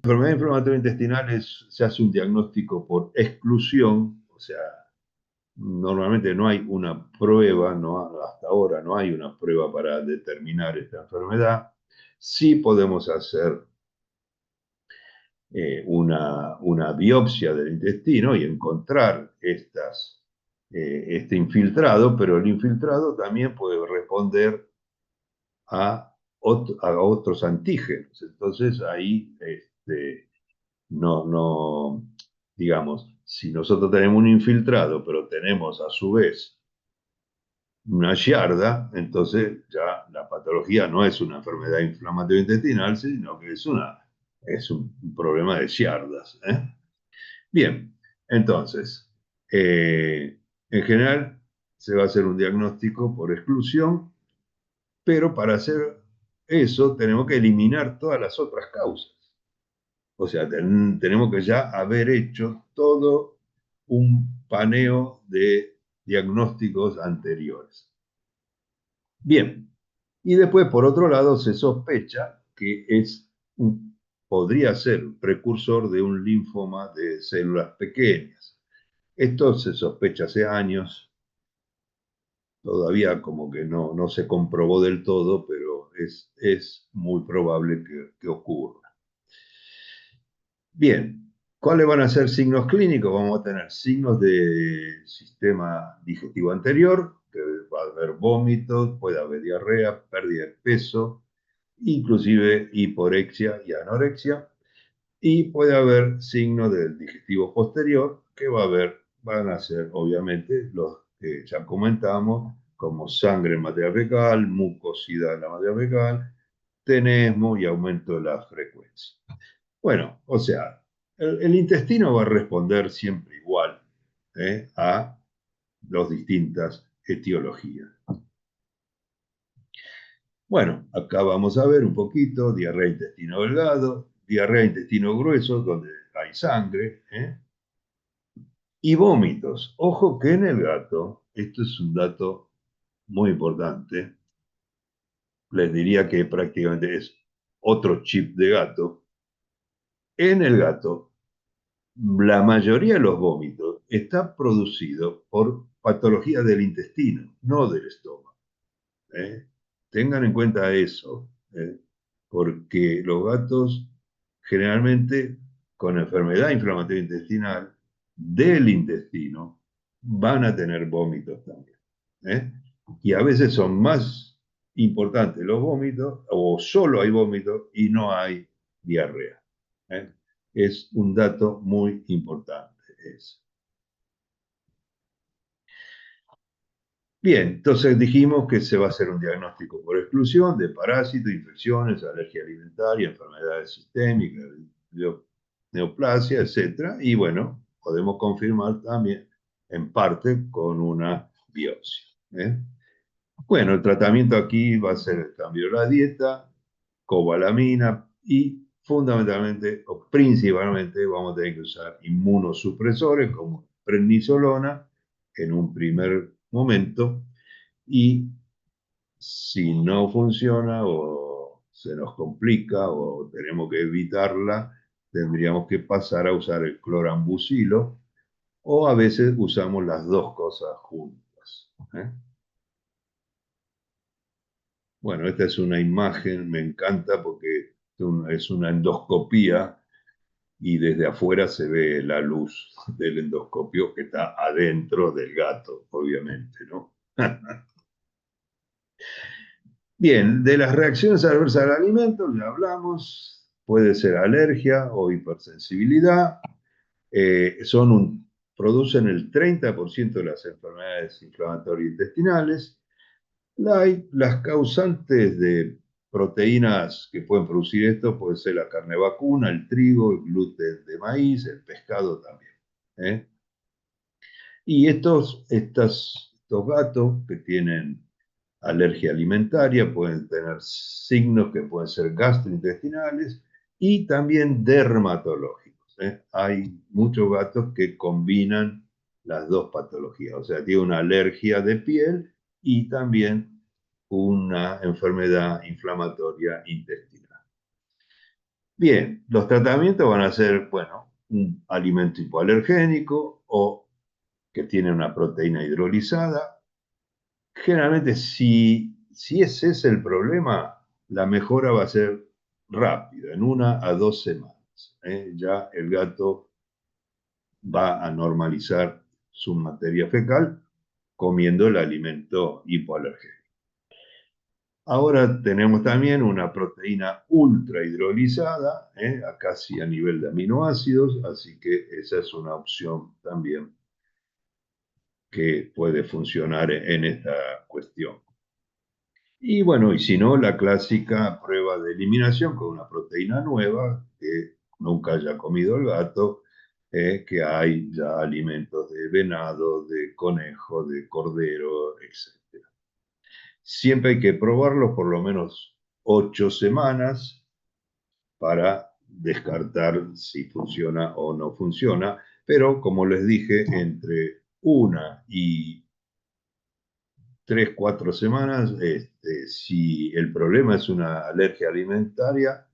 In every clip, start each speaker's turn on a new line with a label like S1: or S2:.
S1: enfermedad inflamatoria intestinal se hace un diagnóstico por exclusión, o sea, normalmente no hay una prueba, hasta ahora no hay una prueba para determinar esta enfermedad. Sí podemos hacer una biopsia del intestino y encontrar este infiltrado, pero el infiltrado también puede responder a otros antígenos. Entonces ahí no, digamos, si nosotros tenemos un infiltrado, pero tenemos a su vez una Giardia, entonces ya la patología no es una enfermedad inflamatoria intestinal, sino que es un problema de Giardas. Bien, entonces, en general se va a hacer un diagnóstico por exclusión, pero para hacer eso tenemos que eliminar todas las otras causas. O sea, tenemos que ya haber hecho todo un paneo de diagnósticos anteriores. Bien, y después, por otro lado, se sospecha que podría ser precursor de un linfoma de células pequeñas. Esto se sospecha hace años, todavía como que no se comprobó del todo, pero es muy probable que ocurra. Bien, ¿cuáles van a ser signos clínicos? Vamos a tener signos de sistema digestivo anterior, que va a haber vómitos, puede haber diarrea, pérdida de peso, inclusive hiporexia y anorexia, y puede haber signos del digestivo posterior, que van a ser obviamente los que ya comentamos, como sangre en materia fecal, mucosidad en la materia fecal, tenesmo y aumento de la frecuencia. Bueno, o sea, el intestino va a responder siempre igual a las distintas etiologías. Bueno, acá vamos a ver un poquito diarrea intestino delgado, diarrea intestino grueso, donde hay sangre, y vómitos. Ojo que en el gato, esto es un dato muy importante, les diría que prácticamente es otro chip de gato. En el gato, la mayoría de los vómitos está producido por patologías del intestino, no del estómago. ¿eh? Tengan en cuenta eso, porque los gatos generalmente con enfermedad inflamatoria intestinal del intestino van a tener vómitos también. ¿eh? Y a veces son más importantes los vómitos, o solo hay vómitos y no hay diarrea. ¿eh? Es un dato muy importante eso. Bien, entonces dijimos que se va a hacer un diagnóstico por exclusión de parásitos, infecciones, alergia alimentaria, enfermedades sistémicas, neoplasia, etc. Y bueno, podemos confirmar también en parte con una biopsia. Bueno, el tratamiento aquí va a ser el cambio de la dieta, cobalamina y fundamentalmente o principalmente vamos a tener que usar inmunosupresores como prednisolona en un primer momento y si no funciona o se nos complica o tenemos que evitarla, tendríamos que pasar a usar el clorambucilo o a veces usamos las dos cosas juntas. Bueno, esta es una imagen, me encanta porque es una endoscopía y desde afuera se ve la luz del endoscopio que está adentro del gato, obviamente, ¿no? Bien, de las reacciones adversas al alimento, ya hablamos, puede ser alergia o hipersensibilidad, producen el 30% de las enfermedades inflamatorias intestinales. Las causantes de proteínas que pueden producir esto puede ser la carne vacuna, el trigo, el gluten de maíz, el pescado también. ¿eh? Y estos gatos que tienen alergia alimentaria pueden tener signos que pueden ser gastrointestinales y también dermatológicos. Hay muchos gatos que combinan las dos patologías, o sea, tiene una alergia de piel y también una enfermedad inflamatoria intestinal. Bien, los tratamientos van a ser, bueno, un alimento hipoalergénico o que tiene una proteína hidrolizada. Generalmente, si ese es el problema, la mejora va a ser rápida, en 1 a 2 semanas. Ya el gato va a normalizar su materia fecal comiendo el alimento hipoalergénico. Ahora tenemos también una proteína ultra hidrolizada, casi a nivel de aminoácidos, así que esa es una opción también que puede funcionar en esta cuestión. Y bueno, y si no, la clásica prueba de eliminación con una proteína nueva que nunca haya comido el gato, que hay ya alimentos de venado, de conejo, de cordero, etc. Siempre hay que probarlo por lo menos 8 semanas para descartar si funciona o no funciona, pero como les dije, entre 1 y 3, 4 semanas, si el problema es una alergia alimentaria,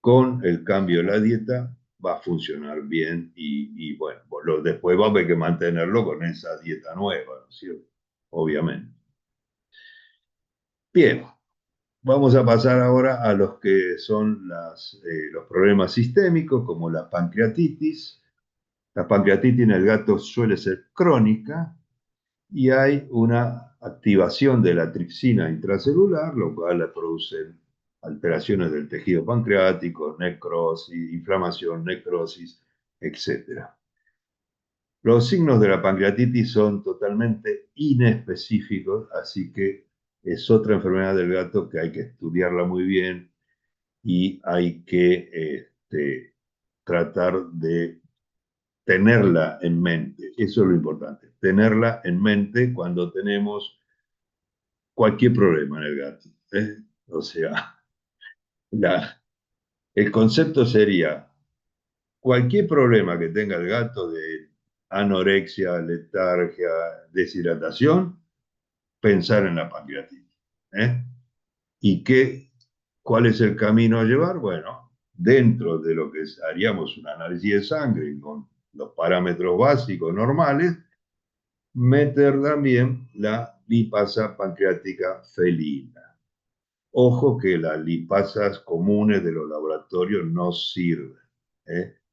S1: con el cambio de la dieta va a funcionar bien y bueno, después va a haber que mantenerlo con esa dieta nueva, ¿no es cierto? Obviamente. Bien, vamos a pasar ahora a los que son los problemas sistémicos, como la pancreatitis. La pancreatitis en el gato suele ser crónica y hay una activación de la tripsina intracelular, lo cual produce alteraciones del tejido pancreático, necrosis, inflamación, necrosis, etc. Los signos de la pancreatitis son totalmente inespecíficos, así que es otra enfermedad del gato que hay que estudiarla muy bien y hay que tratar de tenerla en mente. Eso es lo importante, tenerla en mente cuando tenemos cualquier problema en el gato. O sea, la, el concepto sería, cualquier problema que tenga el gato de anorexia, letargia, deshidratación, pensar en la pancreatitis. ¿eh? ¿Y cuál es el camino a llevar? Bueno, dentro de lo que haríamos un análisis de sangre con los parámetros básicos normales, meter también la lipasa pancreática felina. Ojo que las lipasas comunes de los laboratorios no sirven.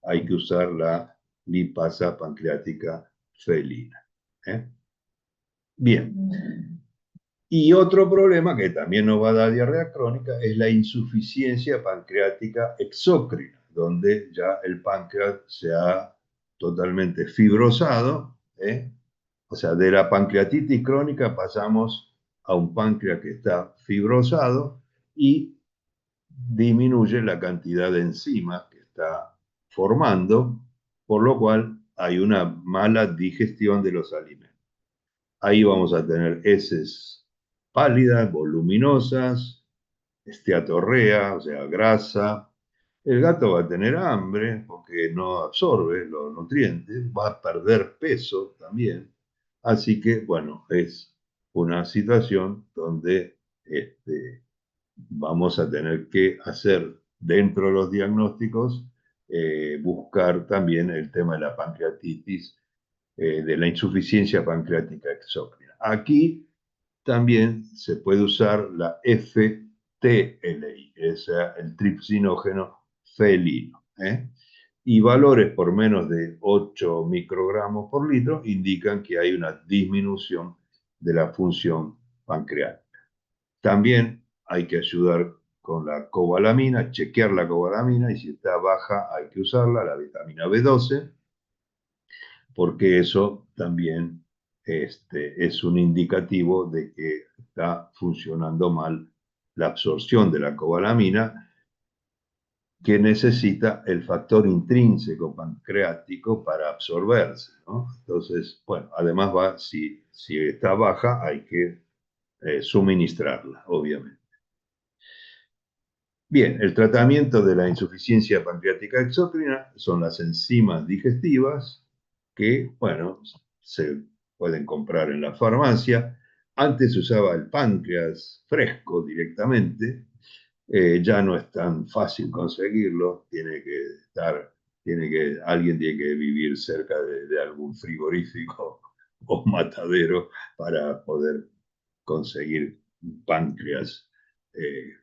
S1: Hay que usar la lipasa pancreática felina. ¿eh? Bien. Y otro problema que también nos va a dar diarrea crónica es la insuficiencia pancreática exócrina, donde ya el páncreas se ha totalmente fibrosado. O sea, de la pancreatitis crónica pasamos a un páncreas que está fibrosado y disminuye la cantidad de enzimas que está formando, por lo cual hay una mala digestión de los alimentos. Ahí vamos a tener heces pálidas, voluminosas, esteatorrea, o sea, grasa. El gato va a tener hambre porque no absorbe los nutrientes, va a perder peso también. Así que, bueno, es una situación donde vamos a tener que hacer dentro de los diagnósticos, buscar también el tema de la pancreatitis, de la insuficiencia pancreática exócrina. Aquí también se puede usar la FTLI, es el tripsinógeno felino. Y valores por menos de 8 microgramos por litro indican que hay una disminución de la función pancreática. También hay que ayudar con la cobalamina, chequear la cobalamina y si está baja hay que usarla, la vitamina B12, porque eso también es un indicativo de que está funcionando mal la absorción de la cobalamina, que necesita el factor intrínseco pancreático para absorberse, ¿no? Entonces, bueno, además si está baja hay que suministrarla, obviamente. Bien, el tratamiento de la insuficiencia pancreática exócrina son las enzimas digestivas que, bueno, se pueden comprar en la farmacia. Antes se usaba el páncreas fresco directamente, Ya no es tan fácil conseguirlo, alguien tiene que vivir cerca de algún frigorífico o matadero para poder conseguir páncreas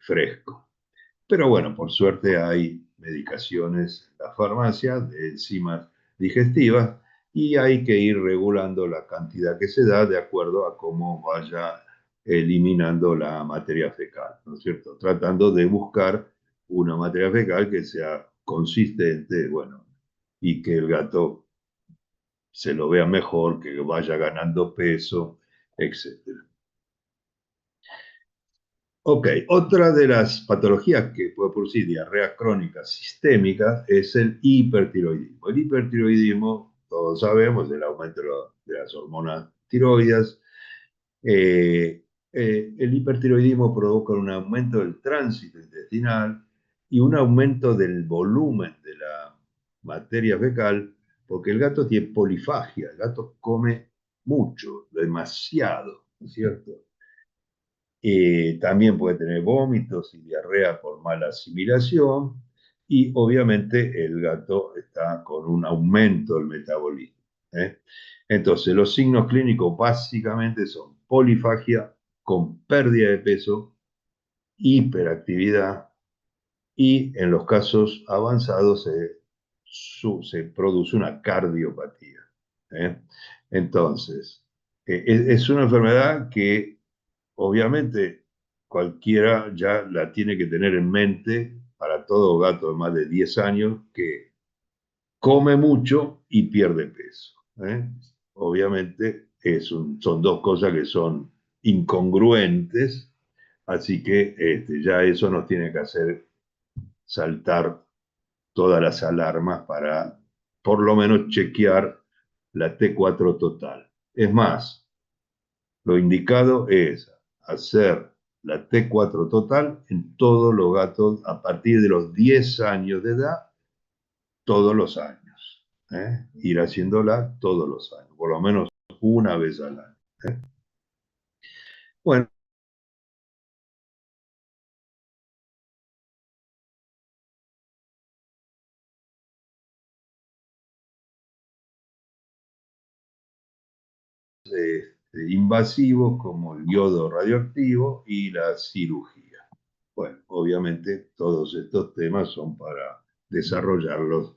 S1: fresco. Pero bueno, por suerte hay medicaciones en la farmacia de enzimas digestivas y hay que ir regulando la cantidad que se da de acuerdo a cómo vaya eliminando la materia fecal, ¿no es cierto? Tratando de buscar una materia fecal que sea consistente, bueno, y que el gato se lo vea mejor, que vaya ganando peso, etcétera. Ok, otra de las patologías que puede producir diarrea crónica sistémica es el hipertiroidismo. El hipertiroidismo, todos sabemos, el aumento de las hormonas tiroides. El hipertiroidismo provoca un aumento del tránsito intestinal y un aumento del volumen de la materia fecal, porque el gato tiene polifagia, el gato come mucho, demasiado, ¿no es cierto? También puede tener vómitos y diarrea por mala asimilación y obviamente el gato está con un aumento del metabolismo. ¿Eh? Entonces, los signos clínicos básicamente son polifagia con pérdida de peso, hiperactividad y en los casos avanzados se produce una cardiopatía. ¿Eh? Entonces, es una enfermedad que obviamente cualquiera ya la tiene que tener en mente para todo gato de más de 10 años que come mucho y pierde peso. ¿Eh? Obviamente son dos cosas que son incongruentes, así que ya eso nos tiene que hacer saltar todas las alarmas para por lo menos chequear la T4 total. Es más, lo indicado es hacer la T4 total en todos los gatos a partir de los 10 años de edad, todos los años. ¿Eh? Ir haciéndola todos los años, por lo menos una vez al año. ¿Eh? Bueno, invasivos como el yodo radioactivo y la cirugía. Bueno, obviamente todos estos temas son para desarrollarlos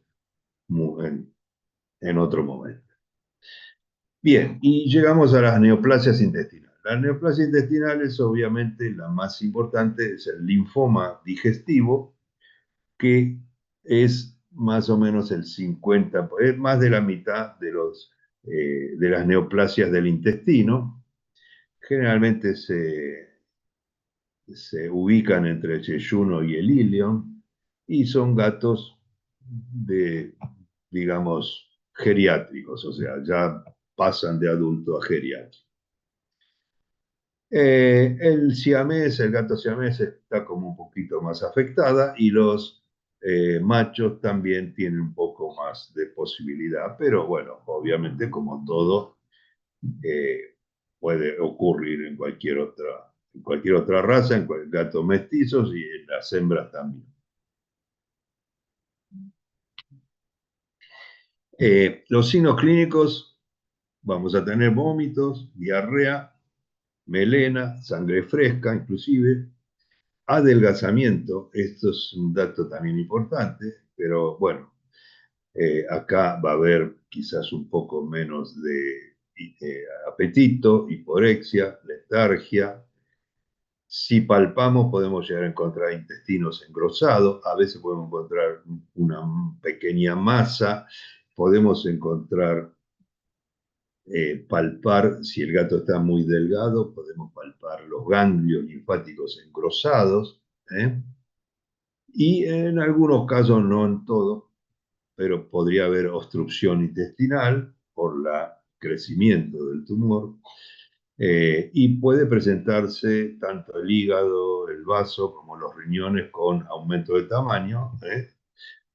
S1: en otro momento. Bien, y llegamos a las neoplasias intestinales. Las neoplasias intestinales, obviamente, la más importante es el linfoma digestivo, que es más o menos el 50, es más de la mitad de las neoplasias del intestino. Generalmente se ubican entre el yeyuno y el ilion y son gatos de, digamos, geriátricos, o sea, ya pasan de adulto a geriátrico. El gato siamés está como un poquito más afectada y los machos también tienen un poco más de posibilidad, pero bueno, obviamente como todo eh, puede ocurrir en cualquier otra raza, en gatos mestizos y en las hembras también. Los signos clínicos, vamos a tener vómitos, diarrea, melena, sangre fresca inclusive, adelgazamiento, esto es un dato también importante, pero bueno, acá va a haber quizás un poco menos de apetito, hiporexia, letargia. Si palpamos podemos llegar a encontrar intestinos engrosados, a veces podemos encontrar una pequeña masa, podemos encontrar, palpar, si el gato está muy delgado, podemos palpar los ganglios linfáticos engrosados. ¿Eh? Y en algunos casos, no en todos, pero podría haber obstrucción intestinal por el crecimiento del tumor. Y puede presentarse tanto el hígado, el vaso, como los riñones con aumento de tamaño. ¿Eh?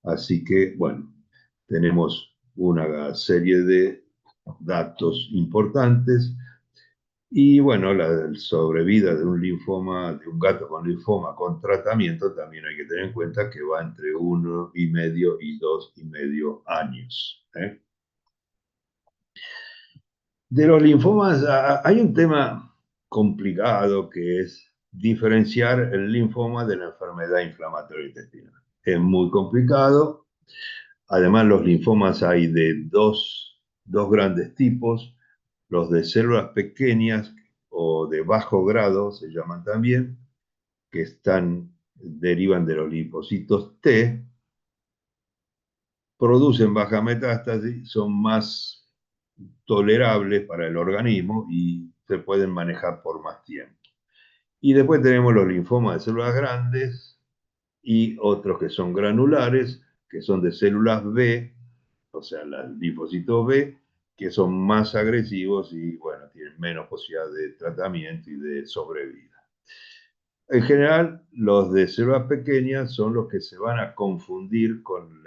S1: Así que, bueno, tenemos una serie de datos importantes. Y bueno, la sobrevida de un linfoma, de un gato con linfoma con tratamiento, también hay que tener en cuenta que va entre 1,5 y 2,5 años. ¿Eh? De los linfomas, hay un tema complicado que es diferenciar el linfoma de la enfermedad inflamatoria intestinal. Es muy complicado. Además, los linfomas hay de dos grandes tipos, los de células pequeñas o de bajo grado, se llaman también, que derivan de los linfocitos T, producen baja metástasis, son más tolerables para el organismo y se pueden manejar por más tiempo. Y después tenemos los linfomas de células grandes y otros que son granulares, que son de células B, o sea, los linfocitos B, que son más agresivos y, bueno, tienen menos posibilidad de tratamiento y de sobrevida. En general, los de células pequeñas son los que se van a confundir con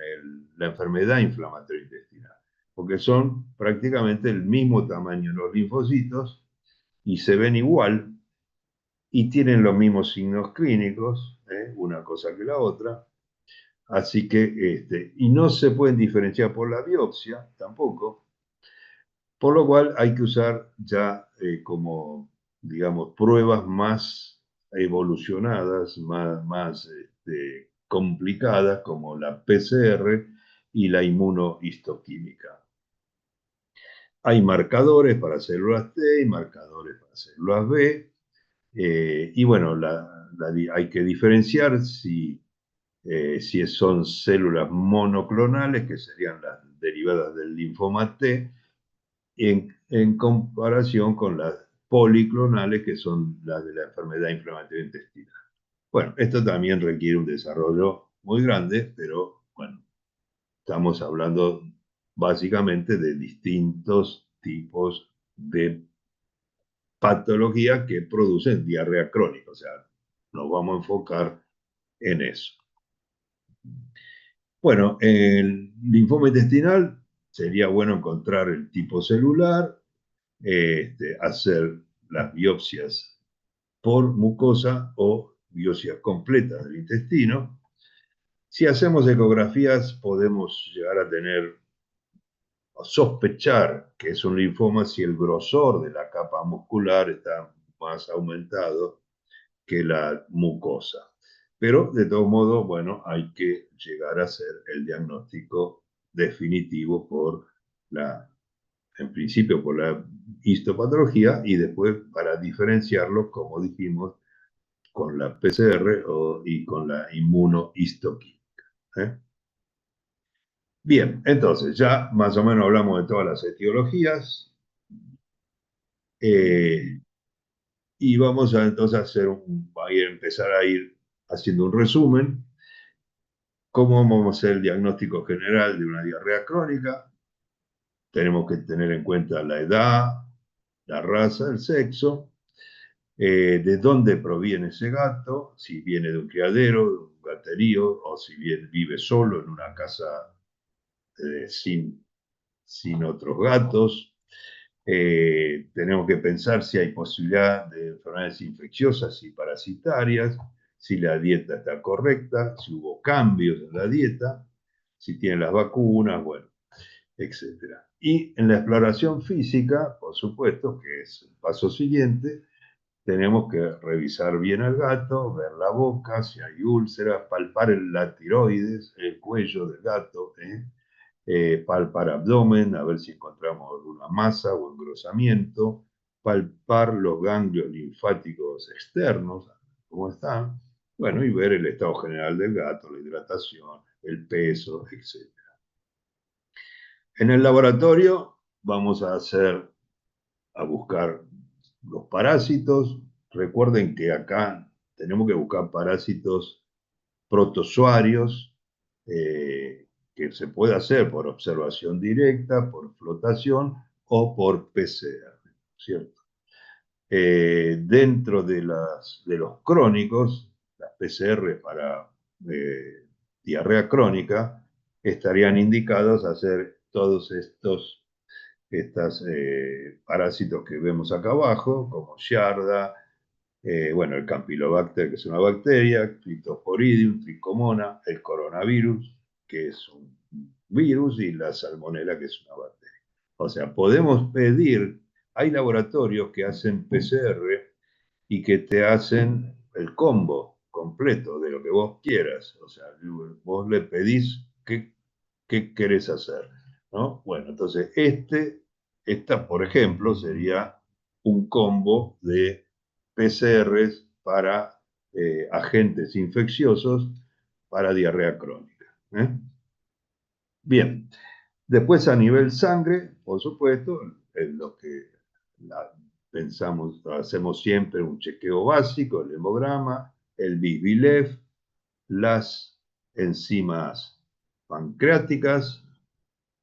S1: la enfermedad inflamatoria intestinal, porque son prácticamente el mismo tamaño los linfocitos y se ven igual y tienen los mismos signos clínicos, una cosa que la otra. Así que, y no se pueden diferenciar por la biopsia tampoco, por lo cual hay que usar ya como, digamos, pruebas más evolucionadas, más complicadas, como la PCR y la inmunohistoquímica. Hay marcadores para células T y marcadores para células B, y bueno, hay que diferenciar si son células monoclonales, que serían las derivadas del linfoma T, en comparación con las policlonales, que son las de la enfermedad inflamatoria intestinal. Bueno, esto también requiere un desarrollo muy grande, pero bueno, estamos hablando básicamente de distintos tipos de patologías que producen diarrea crónica, o sea, nos vamos a enfocar en eso. Bueno, el linfoma intestinal sería bueno encontrar el tipo celular, hacer las biopsias por mucosa o biopsias completas del intestino. Si hacemos ecografías, podemos llegar a tener o sospechar que es un linfoma si el grosor de la capa muscular está más aumentado que la mucosa. Pero de todo modo, bueno, hay que llegar a hacer el diagnóstico definitivo en principio por la histopatología y después para diferenciarlo, como dijimos, con la PCR y con la inmunohistoquímica. ¿Eh? Bien, entonces ya más o menos hablamos de todas las etiologías eh, y vamos a entonces empezar a ir haciendo un resumen. ¿Cómo vamos a hacer el diagnóstico general de una diarrea crónica? Tenemos que tener en cuenta la edad, la raza, el sexo, de dónde proviene ese gato, si viene de un criadero, de un gaterío, o si vive solo en una casa sin otros gatos. Tenemos que pensar si hay posibilidad de enfermedades infecciosas y parasitarias, si la dieta está correcta, si hubo cambios en la dieta, si tienen las vacunas, bueno, etcétera. Y en la exploración física, por supuesto, que es el paso siguiente, tenemos que revisar bien al gato, ver la boca, si hay úlceras, palpar la tiroides, el cuello del gato, palpar abdomen, a ver si encontramos alguna masa o engrosamiento, palpar los ganglios linfáticos externos, cómo están, bueno, y ver el estado general del gato, la hidratación, el peso, etc. En el laboratorio vamos a buscar los parásitos. Recuerden que acá tenemos que buscar parásitos protozoarios, que se puede hacer por observación directa, por flotación o por PCR, ¿cierto? Dentro de los crónicos, las PCR para diarrea crónica estarían indicados a hacer todos estos estos parásitos que vemos acá abajo, como Giardia, bueno, el Campylobacter, que es una bacteria, Cryptosporidium, Trichomona, el coronavirus, que es un virus, y la Salmonella, que es una bacteria. O sea, podemos pedir, hay laboratorios que hacen PCR y que te hacen el combo completo de lo que vos quieras. O sea, vos le pedís qué querés hacer, ¿no? Bueno, entonces esta, por ejemplo, sería un combo de PCRs para agentes infecciosos para diarrea crónica. ¿Eh? Bien, después a nivel sangre, por supuesto, en lo que la, pensamos, hacemos siempre un chequeo básico, el hemograma, el BISBILEF, las enzimas pancreáticas,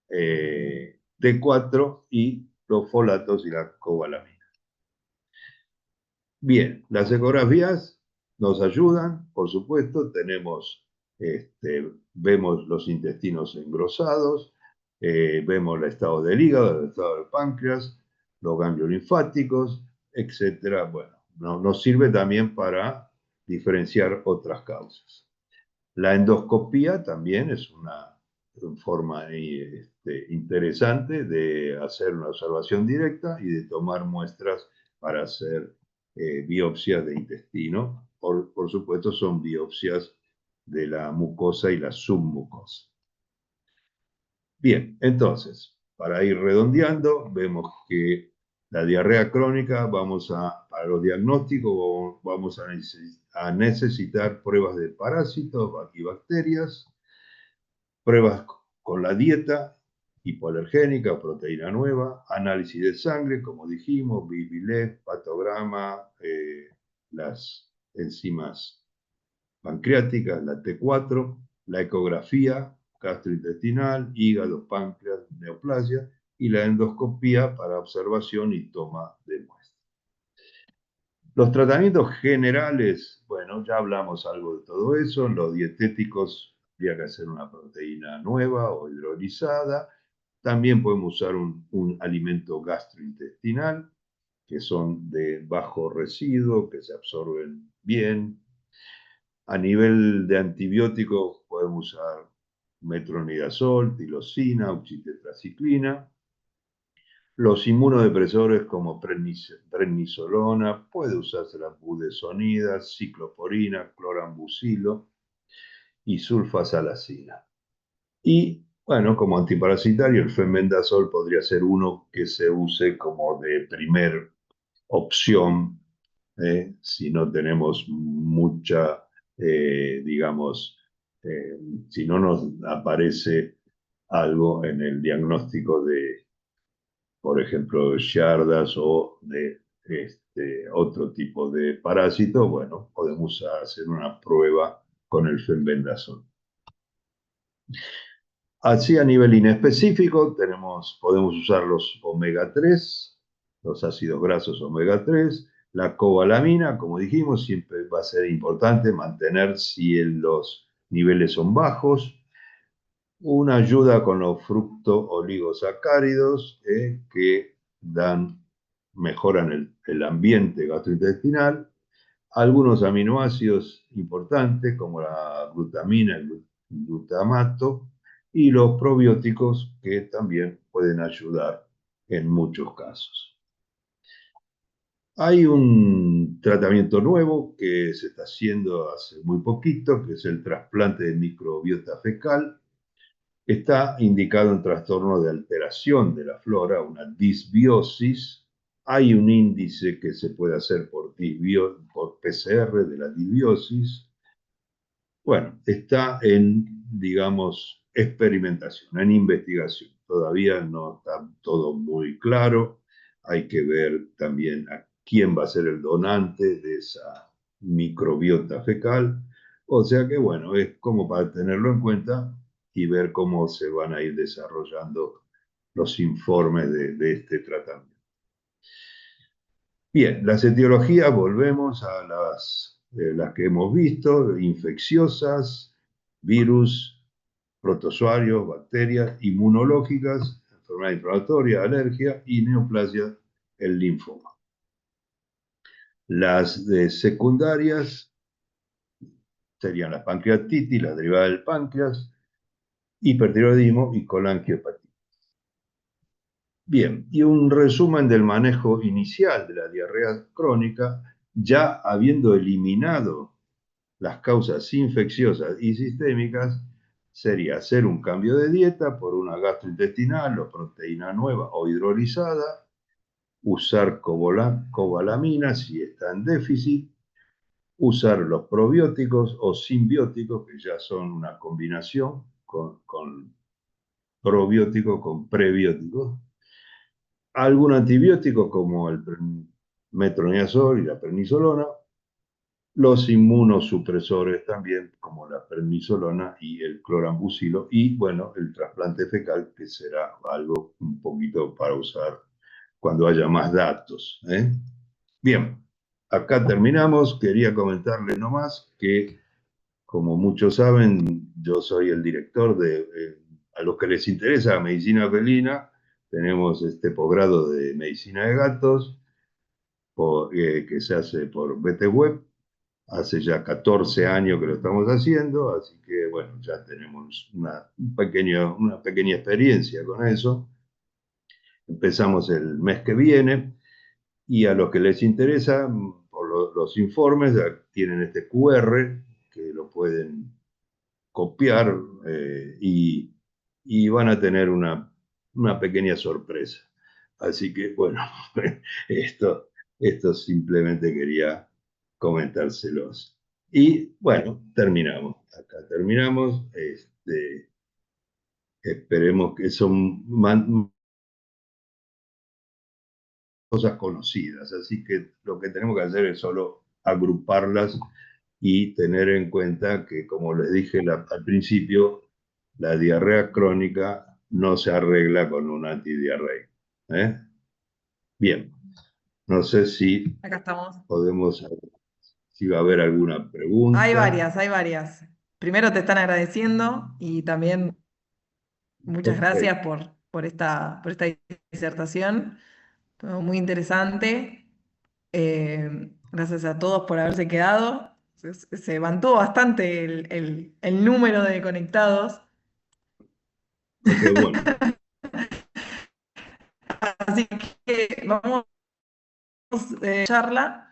S1: T4 y los folatos y la cobalamina. Bien, las ecografías nos ayudan, por supuesto, vemos los intestinos engrosados, vemos el estado del hígado, el estado del páncreas, los ganglios linfáticos, etcétera. Bueno, nos sirve también para diferenciar otras causas. La endoscopía también es una forma interesante de hacer una observación directa y de tomar muestras para hacer biopsias de intestino. Por supuesto, son biopsias de la mucosa y la submucosa. Bien, entonces, para ir redondeando, vemos que la diarrea crónica, para los diagnósticos, vamos a necesitar pruebas de parásitos y bacterias, pruebas con la dieta hipoalergénica, proteína nueva, análisis de sangre, como dijimos, BISBILEF, patograma, las enzimas pancreáticas, la T4, la ecografía gastrointestinal, hígado, páncreas, neoplasia, y la endoscopía para observación y toma de muestras. Los tratamientos generales, bueno, ya hablamos algo de todo eso. Los dietéticos, habría que hacer una proteína nueva o hidrolizada. También podemos usar un alimento gastrointestinal, que son de bajo residuo, que se absorben bien. A nivel de antibióticos podemos usar metronidazol, tirosina, oxitetraciclina. Los inmunodepresores como prednisolona, puede usarse la budesonida, cicloporina, clorambucilo y sulfasalacina. Y bueno, como antiparasitario, el fenbendazol podría ser uno que se use como de primer opción, si no tenemos mucha, digamos, si no nos aparece algo en el diagnóstico de, por ejemplo, yardas o de otro tipo de parásito, bueno, podemos hacer una prueba con el fenbendazol. Así a nivel inespecífico, podemos usar los omega 3, los ácidos grasos omega 3, la cobalamina, como dijimos, siempre va a ser importante mantener si los niveles son bajos. Una ayuda con los fructooligosacáridos que mejoran el ambiente gastrointestinal. Algunos aminoácidos importantes como la glutamina, el glutamato y los probióticos que también pueden ayudar en muchos casos. Hay un tratamiento nuevo que se está haciendo hace muy poquito, que es el trasplante de microbiota fecal. Está indicado en trastorno de alteración de la flora, una disbiosis. Hay un índice que se puede hacer por PCR de la disbiosis. Bueno, está en, digamos, experimentación, en investigación. Todavía no está todo muy claro. Hay que ver también a quién va a ser el donante de esa microbiota fecal. O sea que, bueno, es como para tenerlo en cuenta y ver cómo se van a ir desarrollando los informes de este tratamiento. Bien, las etiologías, volvemos a las que hemos visto, infecciosas, virus, protozoarios, bacterias, inmunológicas, enfermedad inflamatoria, alergia y neoplasia, el linfoma. Las secundarias serían la pancreatitis, la derivada del páncreas, hipertiroidismo y colangiohepatitis. Bien, y un resumen del manejo inicial de la diarrea crónica, ya habiendo eliminado las causas infecciosas y sistémicas, sería hacer un cambio de dieta por una gastrointestinal o proteína nueva o hidrolizada, usar cobalamina si está en déficit, usar los probióticos o simbióticos, que ya son una combinación con probióticos con prebióticos, algún antibiótico como el metronidazol y la prednisolona, los inmunosupresores también, como la prednisolona y el clorambucilo, y bueno, el trasplante fecal, que será algo un poquito para usar cuando haya más datos. Bien, acá terminamos. Quería comentarles nomás que, como muchos saben, yo soy el director a los que les interesa la medicina felina, tenemos este posgrado de medicina de gatos que se hace por BTWeb. Hace ya 14 años que lo estamos haciendo, así que bueno, ya tenemos una pequeña experiencia con eso. Empezamos el mes que viene y a los que les interesa, por los informes, tienen este QR que lo pueden copiar y van a tener una pequeña sorpresa. Así que bueno, esto, esto simplemente quería comentárselos. Y bueno, terminamos. Acá terminamos. Esperemos que son cosas conocidas. Así que lo que tenemos que hacer es solo agruparlas y tener en cuenta que, como les dije al principio, la diarrea crónica no se arregla con un antidiarreico. ¿Eh? Bien, no sé si
S2: Acá estamos.
S1: podemos, si va a haber alguna
S2: Hay
S1: pregunta.
S2: varias, hay varias. Primero te están agradeciendo y también muchas
S1: Ok,
S2: gracias por esta disertación. Todo muy interesante. Gracias a todos por haberse quedado. Se levantó bastante el número de conectados.
S1: ok, bueno.
S2: Así que vamos charla.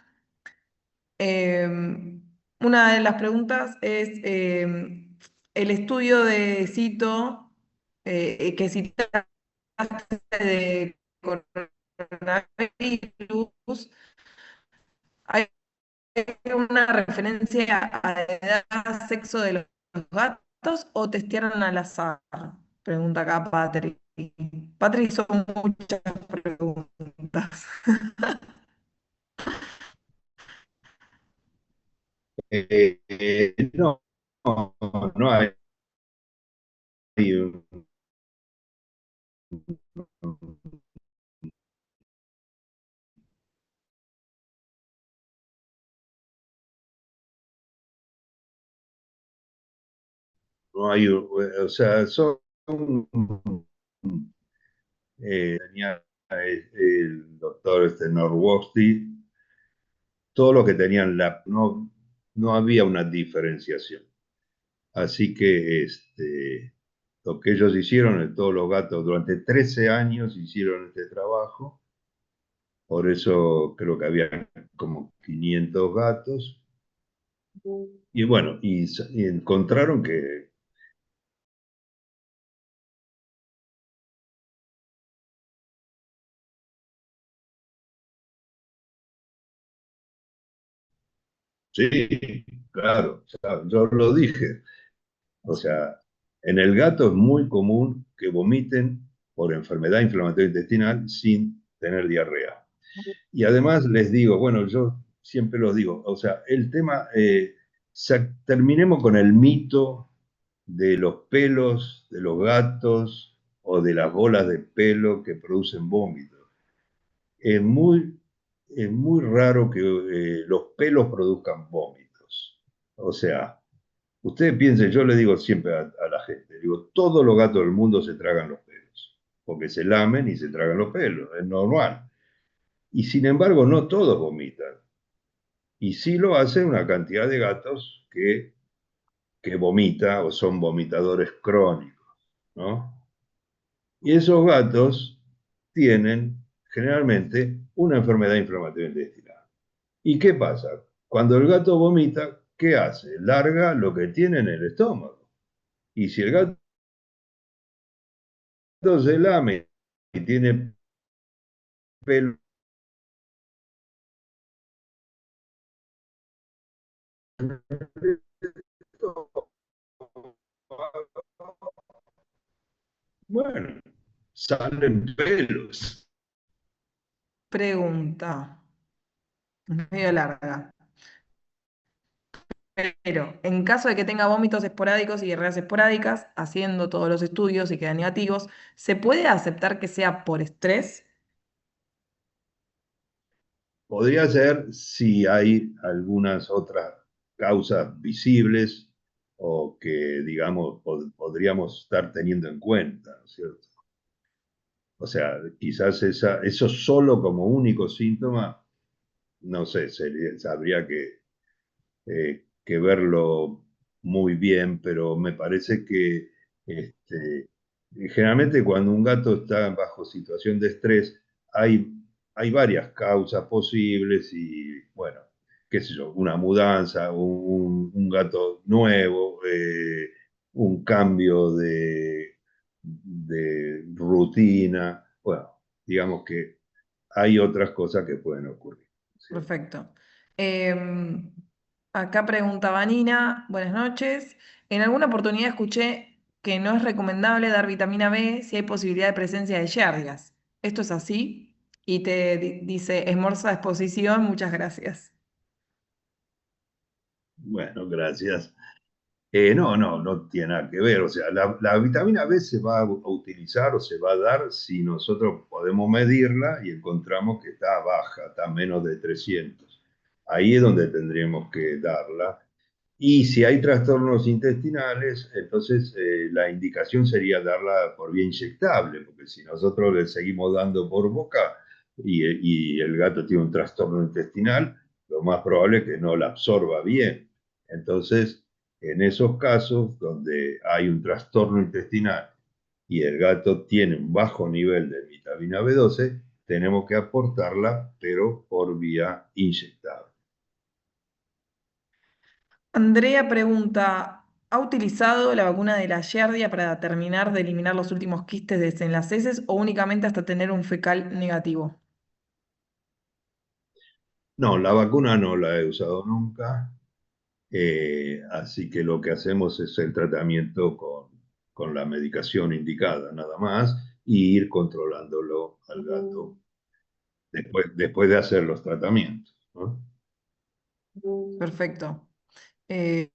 S2: Una de las preguntas es el estudio de Cito que citaste de coronavirus. ¿Hay una referencia a la edad, sexo de los gatos o testearon al azar? Pregunta acá Patri. Patri, son muchas preguntas.
S1: No, no hay, no hay, o sea, tenía el doctor Norwosti, todos los que tenían no había una diferenciación. Así que lo que ellos hicieron, todos los gatos, durante 13 años hicieron este trabajo, por eso creo que había como 500 gatos, y bueno, y encontraron que sí, claro, o sea, yo lo dije, o sea, en el gato es muy común que vomiten por enfermedad inflamatoria intestinal sin tener diarrea. Y además les digo, bueno, yo siempre los digo, o sea, el tema, terminemos con el mito de los pelos de los gatos o de las bolas de pelo que producen vómitos. Es muy, es muy raro que los pelos produzcan vómitos. O sea, ustedes piensen, yo le digo siempre a la gente, digo, todos los gatos del mundo se tragan los pelos. porque se lamen y se tragan los pelos, es normal. Y sin embargo, no todos vomitan. Y sí lo hace una cantidad de gatos que vomita o son vomitadores crónicos, ¿no? Y esos gatos tienen generalmente una enfermedad inflamatoria intestinal. ¿Y qué pasa? Cuando el gato vomita, ¿qué hace? Larga lo que tiene en el estómago. Y si el gato se lame y tiene pelo, bueno, salen pelos.
S2: Pregunta, medio larga. Pero en caso de que tenga vómitos esporádicos y diarreas esporádicas, haciendo todos los estudios y quedan negativos, ¿se puede aceptar que sea por estrés?
S1: Podría ser si hay algunas otras causas visibles o que, digamos, podríamos estar teniendo en cuenta, ¿no es cierto? O sea, quizás eso solo como único síntoma, no sé, habría que verlo muy bien, pero me parece que este, generalmente cuando un gato está bajo situación de estrés, hay, hay varias causas posibles y, bueno, qué sé yo, una mudanza, un gato nuevo, un cambio de rutina, bueno, digamos que hay otras cosas que pueden ocurrir, ¿cierto?
S2: Perfecto. Em, Acá preguntaba Nina, buenas noches. En alguna oportunidad escuché que no es recomendable dar vitamina B si hay posibilidad de presencia de Yerlias. ¿Esto es así? Y te dice, Esmorza Exposición, muchas gracias.
S1: Bueno, gracias. No tiene nada que ver. O sea, la vitamina B se va a utilizar o se va a dar si nosotros podemos medirla y encontramos que está baja, está a menos de 300. Ahí es donde tendríamos que darla. Y si hay trastornos intestinales, entonces la indicación sería darla por vía inyectable, porque si nosotros le seguimos dando por boca y el gato tiene un trastorno intestinal, lo más probable es que no la absorba bien. Entonces, en esos casos donde hay un trastorno intestinal y el gato tiene un bajo nivel de vitamina B12, tenemos que aportarla, pero por vía inyectable.
S2: Andrea pregunta, ¿ha utilizado la vacuna de la Giardia para terminar de eliminar los últimos quistes en las heces o únicamente hasta tener un fecal negativo?
S1: No, la vacuna no la he usado nunca, así que lo que hacemos es el tratamiento con la medicación indicada, nada más, y ir controlándolo al gato después de hacer los tratamientos, ¿no?
S2: Perfecto. Eh,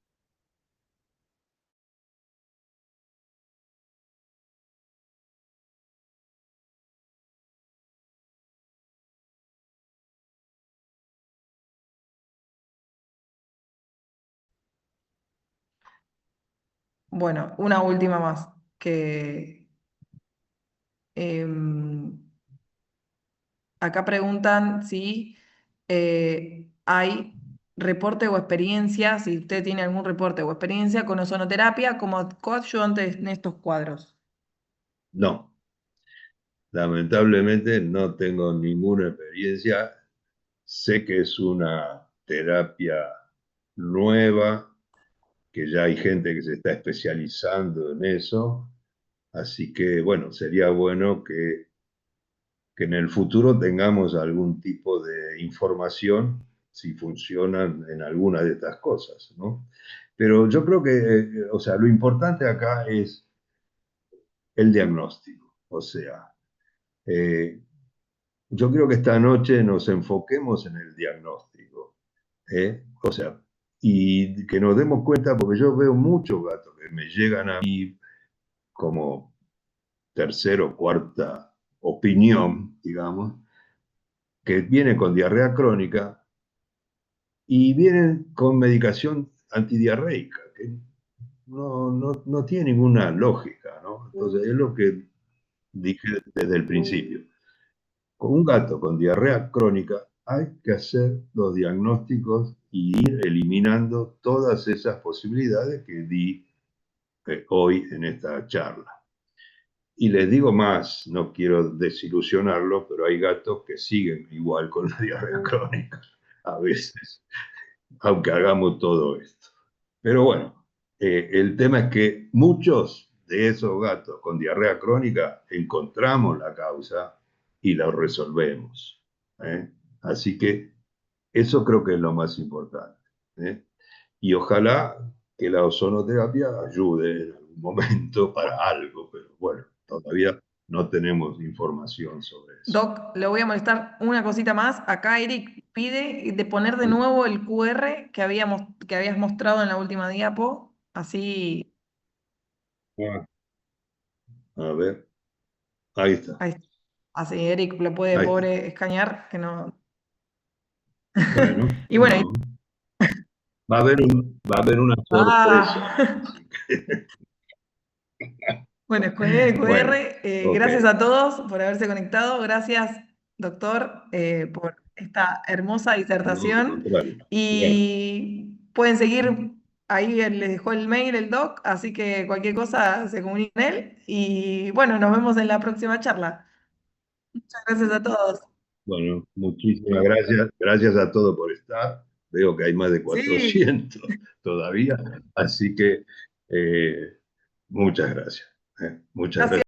S2: bueno, una última más, que em, acá preguntan si hay reporte o experiencia, si usted tiene algún reporte o experiencia con ozonoterapia como coadyuvante en estos cuadros.
S1: No, lamentablemente no tengo ninguna experiencia. Sé que es una terapia nueva, que ya hay gente que se está especializando en eso, así que bueno, sería bueno que en el futuro tengamos algún tipo de información si funcionan en alguna de estas cosas, ¿no? Pero yo creo que, o sea, lo importante acá es el diagnóstico, o sea, eh, yo creo que esta noche nos enfoquemos en el diagnóstico, ¿eh? O sea, y que nos demos cuenta, porque yo veo muchos gatos que me llegan a mí como tercera o cuarta opinión, digamos, que vienen con diarrea crónica y vienen con medicación antidiarreica, que no tiene ninguna lógica, ¿no? Entonces, es lo que dije desde el principio. Con un gato con diarrea crónica hay que hacer los diagnósticos y ir eliminando todas esas posibilidades que di hoy en esta charla. Y les digo más, no quiero desilusionarlo, pero hay gatos que siguen igual con la diarrea crónica a veces, aunque hagamos todo esto. Pero bueno, el tema es que muchos de esos gatos con diarrea crónica encontramos la causa y la resolvemos. ¿Eh? Así que eso creo que es lo más importante. ¿Eh? Y ojalá que la ozonoterapia ayude en algún momento para algo, pero bueno, todavía no tenemos información sobre eso.
S2: Doc, le voy a molestar una cosita más. Acá Eric pide de poner de nuevo el QR que habías mostrado en la última diapo. Así,
S1: Ah, a ver, ahí está,
S2: ahí- así Eric lo puede
S1: ahí está.
S2: pobre escanear, que no.
S1: Bueno,
S2: Y bueno,
S1: va a haber una sorpresa.
S2: ah,
S1: Así que,
S2: bueno, escaneé el
S1: bueno,
S2: QR.
S1: ok.
S2: Gracias a todos por haberse conectado. Gracias, doctor, por esta hermosa
S1: No, al
S2: disertación.
S1: contrario. Bueno,
S2: Y pueden seguir, ahí él les dejó el mail, el doc, así que cualquier cosa se comuniquen con él. Y bueno, nos vemos en la próxima charla. Muchas gracias a todos.
S1: bueno, muchísimas gracias. Gracias a todos por estar. Veo que hay más de
S2: Sí,
S1: 400 todavía. Así que muchas gracias. Muchas
S2: gracias.
S1: gracias.